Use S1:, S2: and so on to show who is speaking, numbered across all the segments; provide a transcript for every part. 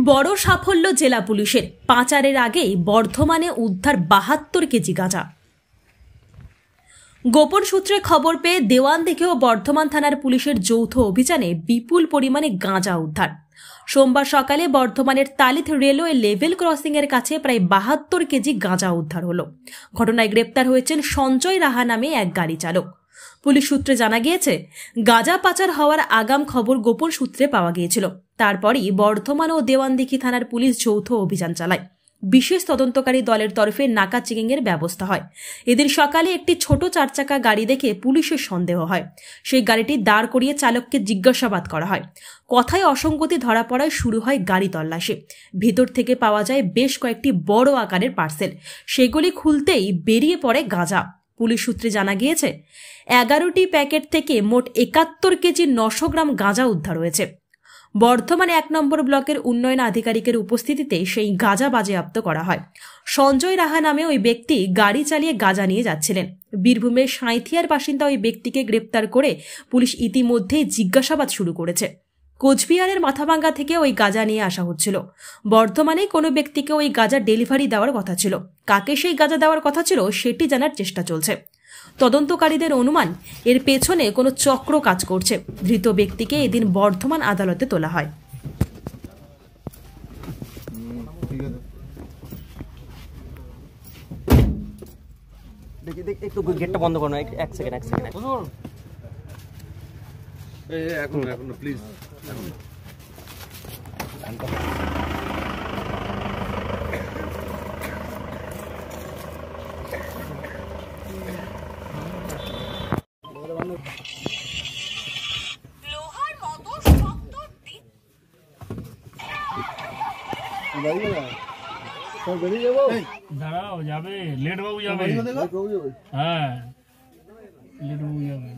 S1: বড় সাফল্য জেলা পুলিশের। পাচারের আগেই বর্ধমানে উদ্ধার ৭২ কেজি গাঁজা। গোপন সূত্রে খবর পেয়ে দেওয়ানদিঘি ও বর্ধমান থানার পুলিশের যৌথ অভিযানে বিপুল পরিমাণে গাঁজা উদ্ধার। সোমবার সকালে বর্ধমানের তালিথ রেলওয়ে লেভেল ক্রসিং এর কাছে প্রায় ৭২ কেজি গাঁজা উদ্ধার হলো। ঘটনায় গ্রেপ্তার হয়েছেন সঞ্জয় রাহা নামে এক গাড়ি চালক। পুলিশ সূত্রে জানা গিয়েছে, গাঁজা পাচার হওয়ার আগাম খবর গোপন সূত্রে পাওয়া গিয়েছিল। তারপরই বর্ধমান ও দেওয়ানদিঘি থানার পুলিশ যৌথ অভিযান চালায়। বিশেষ তদন্তকারী দলের তরফে নাকা চেকিং এর ব্যবস্থা হয়। এদিন সকালে একটি ছোট 4 চাকা গাড়ি দেখে পুলিশের সন্দেহ হয়। সেই গাড়িটি দাঁড় করিয়ে চালককে জিজ্ঞাসাবাদ করা হয়। কথায় অসঙ্গতি ধরা পড়ায় শুরু হয় গাড়ি তল্লাশি। ভেতর থেকে পাওয়া যায় বেশ কয়েকটি বড় আকারের পার্সেল। সেগুলি খুলতেই বেরিয়ে পড়ে গাঁজা। পুলিশ সূত্রে জানা গিয়েছে, 11টি প্যাকেট থেকে মোট 71 কেজি 900 গ্রাম গাঁজা উদ্ধার হয়েছে। বর্ধমান 1 নম্বর ব্লকের উন্নয়ন আধিকারিকের উপস্থিতিতে সেই গাঁজা বাজেয়াপ্ত করা হয়। সঞ্জয় রাহা নামে ওই ব্যক্তি গাড়ি চালিয়ে গাঁজা নিয়ে যাচ্ছিলেন। বীরভূমের সাঁইথিয়ার বাসিন্দা ওই ব্যক্তিকে গ্রেপ্তার করে পুলিশ ইতিমধ্যেই জিজ্ঞাসাবাদ শুরু করেছে। কোচবিহারের মাথাভাঙ্গা থেকে ওই গাঁজা নিয়ে আসা হচ্ছিল। বর্ধমানে কোনো ব্যক্তিকে ওই গাঁজা ডেলিভারি দেওয়ার কথা ছিল। কাকে সেই গাঁজা দেওয়ার কথা ছিল সেটি জানার চেষ্টা চলছে। তদন্তকারীদের অনুমান, এর পেছনে কোনো চক্র কাজ করছে। ধৃত ব্যক্তিকে এদিন বর্ধমান আদালতে তোলা হয়।
S2: একটু গেটটা বন্ধ করো, এক সেকেন্ড।
S3: এখন প্লিজ
S4: দাঁড়াও, যাবে লেট বাবু যাবে। হ্যাঁ, লেট বাবু যাবে।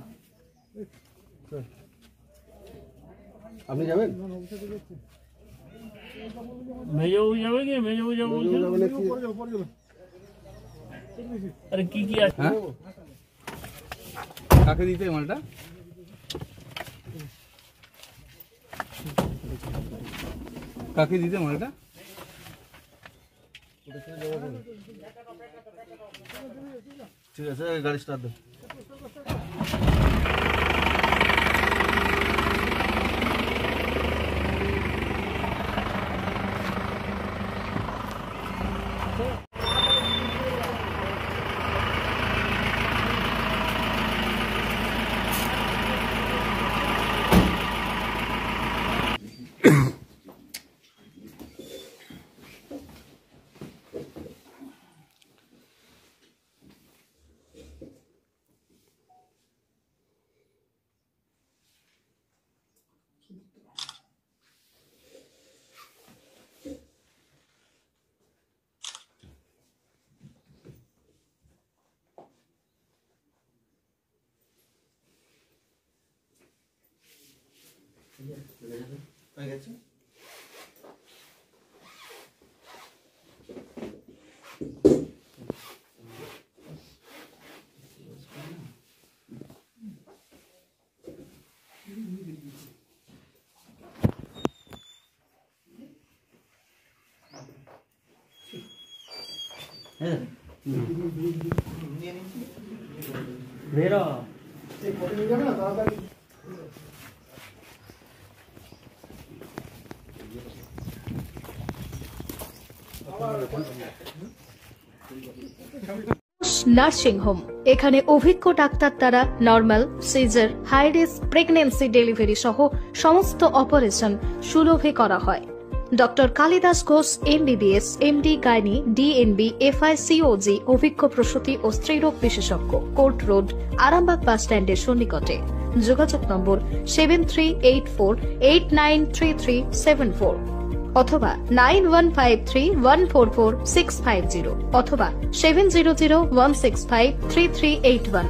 S3: আপনি যাবেন?
S4: মেজবাবু যাবে কি? মেজবাবু যাবো। আরে কি কি আছে?
S3: কাকে দিতে মালটা? কাকে দিতে মালটা? ঠিক আছে, গাড়ি স্টার্ট দাও। হয়ে গেছে।
S2: বেরো
S5: নার্সিং হোম। এখানে অভিজ্ঞ ডাক্তার দ্বারা normal, caesar, high risk pregnancy, delivery সহ সমস্ত অপারেশন সুলভে করা হয়। Doctor Kalidas Ghosh MBBS, MD gynae, DNB, FICOG অভিজ্ঞ প্রসূতি ও স্ত্রীরোগ বিশেষজ্ঞ। কোর্ট রোড, আরামবাগ বাস স্ট্যান্ডের সন্নিকটে। যোগাযোগ নম্বর 7384893374 অথবা 9153144650 অথবা 7001653381।